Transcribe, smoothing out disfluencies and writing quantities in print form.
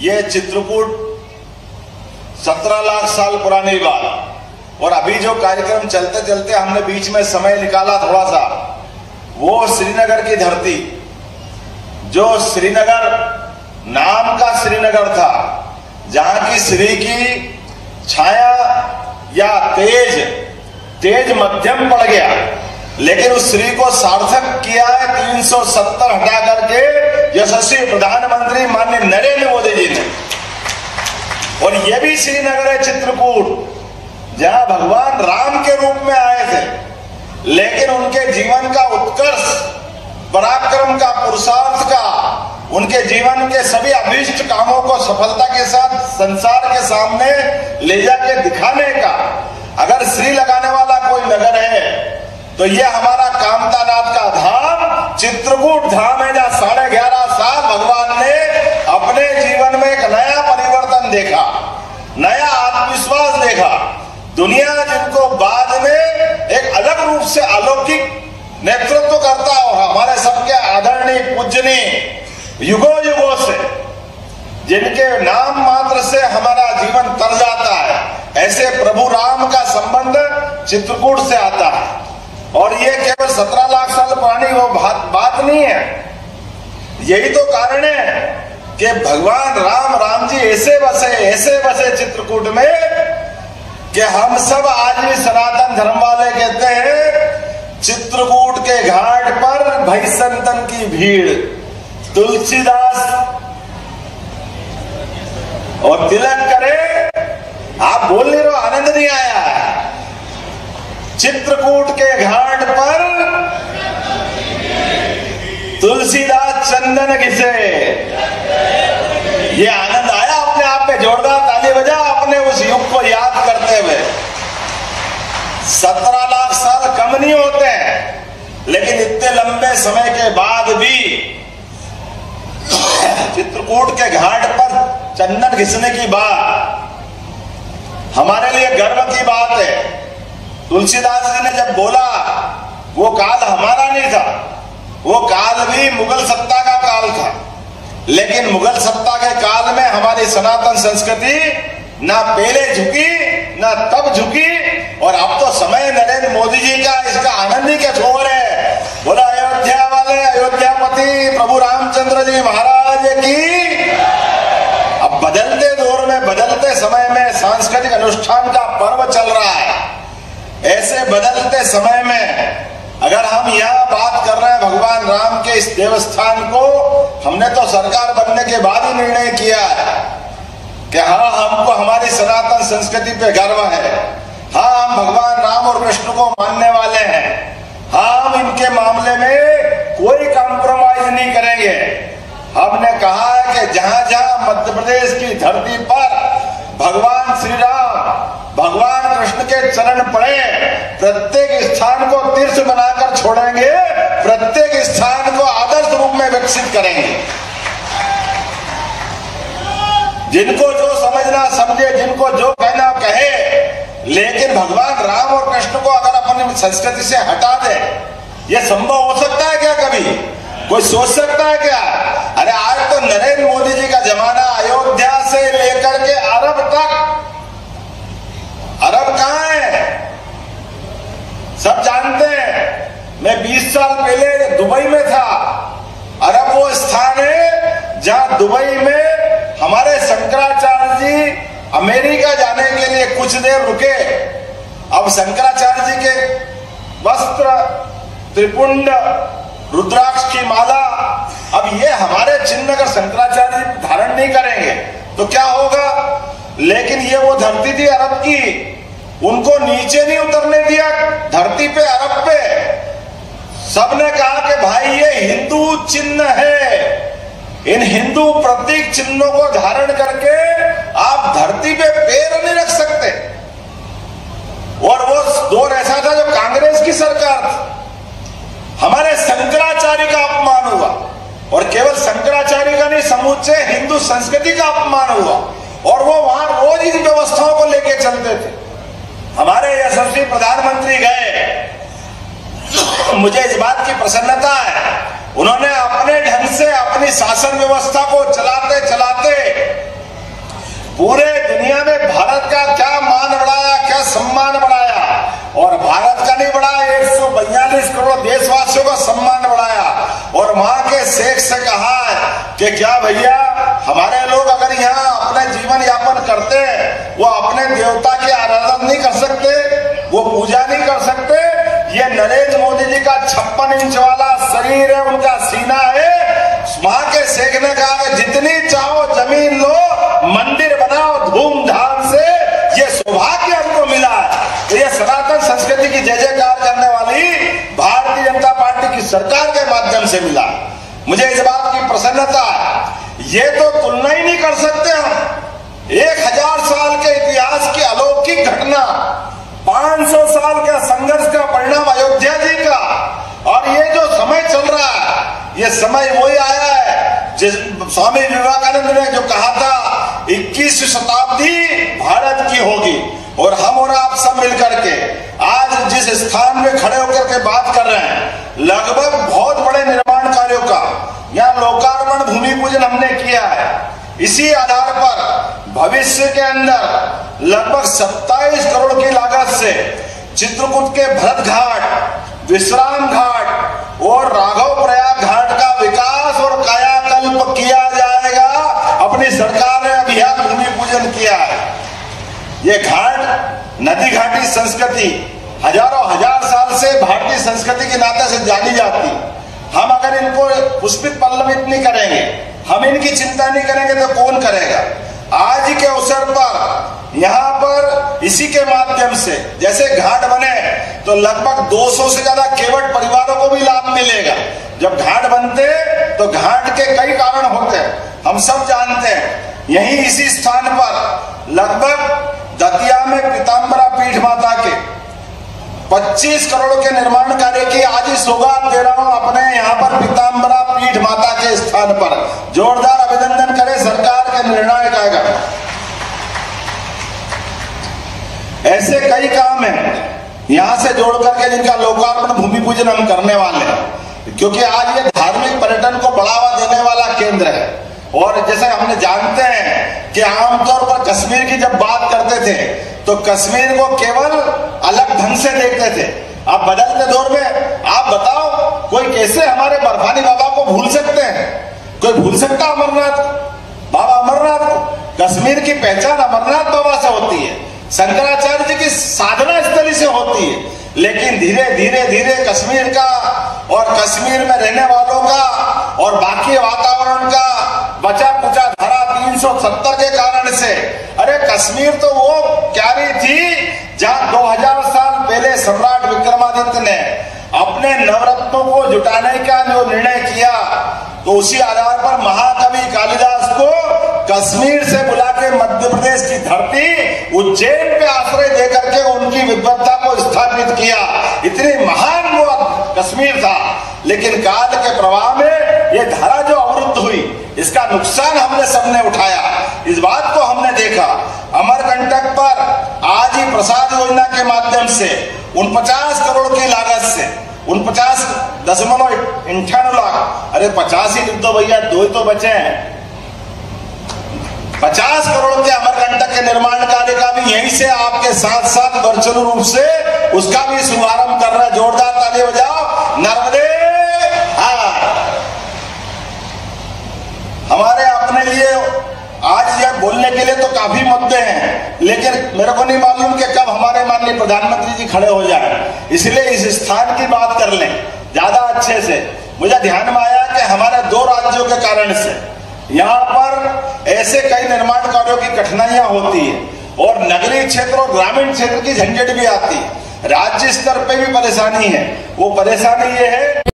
ये चित्रकूट 17 लाख साल पुरानी बात। और अभी जो कार्यक्रम चलते चलते हमने बीच में समय निकाला थोड़ा सा, वो श्रीनगर की धरती, जो श्रीनगर नाम का श्रीनगर था, जहां की श्री की छाया या तेज मध्यम पड़ गया, लेकिन उस श्री को सार्थक किया है 370 हटा करके यशस्वी प्रधानमंत्री माननीय नरेंद्र मोदी जी ने। और यह भी श्रीनगर है चित्रकूट, जहां भगवान राम के रूप में आए थे, लेकिन उनके जीवन का उत्कर्ष, पराक्रम का, पुरुषार्थ का, उनके जीवन के सभी अभीष्ट कामों को सफलता के साथ संसार के सामने ले जाके दिखाने का अगर श्री लगाने वाला कोई नगर है तो ये हमारा कामतानाथ का धाम चित्रकूट धाम है, जहां 11.5 साल भगवान ने अपने जीवन में एक नया परिवर्तन देखा, नया आत्मविश्वास देखा। दुनिया जिनको बाद में एक अलग रूप से अलौकिक नेतृत्व करता हो, हमारे सबके आदरणीय पूजनीय युगों से, जिनके नाम मात्र से हमारा जीवन तर जाता है, ऐसे प्रभु राम का संबंध चित्रकूट से आता है। और ये केवल 17 लाख साल पुरानी वो बात नहीं है। यही तो कारण है कि भगवान राम जी ऐसे बसे चित्रकूट में कि हम सब आज भी सनातन धर्म वाले कहते हैं, चित्रकूट के घाट पर भई संतन की भीड़, तुलसीदास और तिलक करे। आप बोल नहीं रहे, आनंद नहीं आया। चित्रकूट के घाट पर तुलसीदास चंदन घिसे, ये आनंद आया अपने आप में। जोरदार ताली बजा अपने उस युग को याद करते हुए। 17 लाख साल कम नहीं होते हैं, लेकिन इतने लंबे समय के बाद भी चित्रकूट के घाट पर चंदन घिसने की बात हमारे लिए गर्व की बात है। तुलसीदास जी ने जब बोला, वो काल हमारा नहीं था, वो काल भी मुगल सत्ता का काल था, लेकिन मुगल सत्ता के काल में हमारी सनातन संस्कृति ना पहले झुकी ना तब झुकी। और अब तो समय नरेंद्र मोदी जी का, इसका आनंद ही क्या छोड़ है। बोला अयोध्या वाले अयोध्यापति प्रभु रामचंद्र जी महाराज की। अब बदलते दौर में, बदलते समय में सांस्कृतिक अनुष्ठान का पर्व चल रहा है। ऐसे बदलते समय में अगर हम यहाँ बात कर रहे हैं भगवान राम के इस देवस्थान को, हमने तो सरकार बनने के बाद ही निर्णय किया है कि हाँ, हमको हमारी सनातन संस्कृति पे गर्व है। हाँ, हम भगवान राम और कृष्ण को मानने वाले हैं। हाँ, हम इनके मामले में कोई कॉम्प्रोमाइज नहीं करेंगे। हमने कहा है कि जहां जहां मध्य प्रदेश की धरती पर भगवान श्री राम, भगवान कृष्ण के चरण पड़े, प्रत्येक स्थान को तीर्थ बनाकर छोड़ेंगे, प्रत्येक स्थान को आदर्श रूप में विकसित करेंगे। जिनको जो समझना समझे, जिनको जो कहना कहे, लेकिन भगवान राम और कृष्ण को अगर अपनी संस्कृति से हटा दे, यह संभव हो सकता है क्या? कभी कोई सोच सकता है क्या? अरे आज तो नरेंद्र मोदी जी का जमाना, अयोध्या से लेकर के अरब तक। अरब कहां है सब जानते हैं। मैं 20 साल पहले दुबई में था। अरब वो स्थान है जहां दुबई में हमारे शंकराचार्य जी अमेरिका जाने के लिए कुछ देर रुके। अब शंकराचार्य जी के वस्त्र, त्रिपुंड, रुद्राक्ष की माला, अब ये हमारे चिन्ह अगर शंकराचार्य जी धारण नहीं करेंगे तो क्या होगा? लेकिन ये वो धरती थी अरब की, उनको नीचे नहीं उतरने दिया धरती पे, अरब पे। सबने कहा कि भाई ये हिंदू चिन्ह है, इन हिंदू प्रतीक चिन्हों को धारण करके आप धरती पे पैर नहीं रख सकते। और वो दौर ऐसा था जब कांग्रेस की सरकार थी, हमारे शंकराचार्य का अपमान हुआ। और केवल शंकराचार्य का नहीं, समूचे हिंदू संस्कृति का अपमान हुआ। और वो वहां रोज इन व्यवस्थाओं को लेके चलते थे। हमारे यशस्वी प्रधानमंत्री गए, मुझे इस बात की प्रसन्नता है, उन्होंने अपने ढंग से अपनी शासन व्यवस्था को चलाते चलाते पूरे दुनिया में भारत का क्या मान बढ़ाया, क्या सम्मान बढ़ाया, और भारत का नहीं बढ़ाया, 142 करोड़ देशवासियों का सम्मान बढ़ाया। और वहां के शेख से कहा है कि क्या भैया, हमारे लोग अगर यहाँ अपने जीवन यापन करते हैं, वो अपने देवता की आराधना नहीं कर सकते, वो पूजा नहीं कर सकते। ये नरेंद्र मोदी जी का 56 इंच वाला शरीर है, उनका सीना है। वहां के शेख ने कहा कि जितनी चाहो जमीन लो, मंदिर बनाओ धूमधाम से, ये सौभाग्य हमको मिला है। तो ये सनातन संस्कृति की जय जयकार करने वाली भारतीय जनता पार्टी की सरकार के माध्यम से मिला। मुझे इस बात की प्रसन्नता है। ये तो तुलना ही नहीं कर सकते हम। 1000 साल के इतिहास की अलौकिक घटना, 500 साल का संघर्ष का परिणाम अयोध्या जी का, और ये जो समय चल रहा है, ये समय वही आया है जिस स्वामी विवेकानंद ने जो कहा था 21वीं शताब्दी भारत की होगी। और हम और आप सब मिलकर के आज जिस स्थान में खड़े होकर के बात कर रहे हैं, लगभग बहुत बड़े निर्माण कार्यों का यहाँ लोकार्पण भूमि पूजन हमने किया है। इसी आधार पर भविष्य के अंदर लगभग 27 करोड़ की लागत से चित्रकूट के भरत घाट, विश्राम घाट और राघव प्रयाग घाट का विकास और कायाकल्प किया जाएगा। अपनी सरकार ने अभियान भूमि पूजन किया है। ये घाट नदी घाटी संस्कृति हजारों हजार साल से भारतीय संस्कृति के नाते से जानी जाती। हम अगर इनको पुष्पित पल्लवित नहीं करेंगे, हम इनकी चिंता नहीं करेंगे, तो कौन करेगा। आज के अवसर पर यहाँ पर इसी के माध्यम से जैसे घाट बने तो लगभग 200 से ज्यादा केवट परिवारों को भी लाभ मिलेगा। जब घाट बनते तो घाट के कई कारण होते हैं, हम सब जानते हैं। यही इसी स्थान पर लगभग दतिया में पीताम्बरा पीठ माता के 25 करोड़ के निर्माण कार्य की आज ही सौगात दे रहा हूं अपने यहाँ पर पीताम्बरा पीठ माता के स्थान पर। जोरदार अभिनंदन करें सरकार के निर्णय का। ऐसे कई काम हैं यहां से जोड़ करके जिनका लोकार्पण भूमि पूजन हम करने वाले हैं, क्योंकि आज ये धार्मिक पर्यटन को बढ़ावा देने वाला केंद्र है। और जैसे हमने जानते हैं कि आमतौर पर कश्मीर की जब बात करते थे तो कश्मीर को केवल अलग ढंग से देखते थे। अब बदलते दौर में आप बताओ, कोई कैसे हमारे बर्फानी बाबा को भूल सकते हैं? कोई भूल सकता अमरनाथ बाबा? अमरनाथ को कश्मीर की पहचान अमरनाथ बाबा से होती है, शंकराचार्य जी की साधना स्थली से होती है। लेकिन धीरे धीरे धीरे कश्मीर का और कश्मीर में रहने वालों का और बाकी वातावरण का बचा कुचा धारा 370 के कारण से, अरे कश्मीर तो वो क्यारी थी जहां 2000 साल पहले सम्राट विक्रमादित्य ने अपने नवरत्नों को जुटाने का जो निर्णय किया, तो उसी आधार पर महाकवि कालिदास को कश्मीर से बुला के मध्य प्रदेश की धरती उज्जैन पे आश्रय देकर के उनकी विद्वत्ता को स्थापित किया। इतनी महान वो कश्मीर था। लेकिन काल के प्रवाह में ये धारा जो अवरुद्ध हुई, इसका नुकसान हमने सबने उठाया। इस बात को हमने देखा। अमरकंटक पर आज ही प्रसाद योजना के माध्यम से 49 करोड़ की लागत से 49.58 लाख, अरे 50 ही लिख दो भैया, 2 ही तो बचे हैं। 50 करोड़ के अमरकंटक के निर्माण कार्य का भी यहीं से आपके साथ साथ वर्चुअल रूप से उसका भी शुभारंभ कर रहा है। जोरदार ताली बजाओ। नर्मदे हमारे अपने लिए आज यह बोलने के लिए तो काफी मुद्दे हैं, लेकिन मेरे को नहीं मालूम कि कब हमारे माननीय प्रधानमंत्री जी खड़े हो जाए, इसलिए इस स्थान की बात कर लें ज्यादा अच्छे से। मुझे ध्यान में आया कि हमारे 2 राज्यों के कारण से यहाँ पर ऐसे कई निर्माण कार्यों की कठिनाइयां होती है और नगरीय क्षेत्र और ग्रामीण क्षेत्र की झंझट भी आती है। राज्य स्तर पे भी परेशानी है। वो परेशानी ये है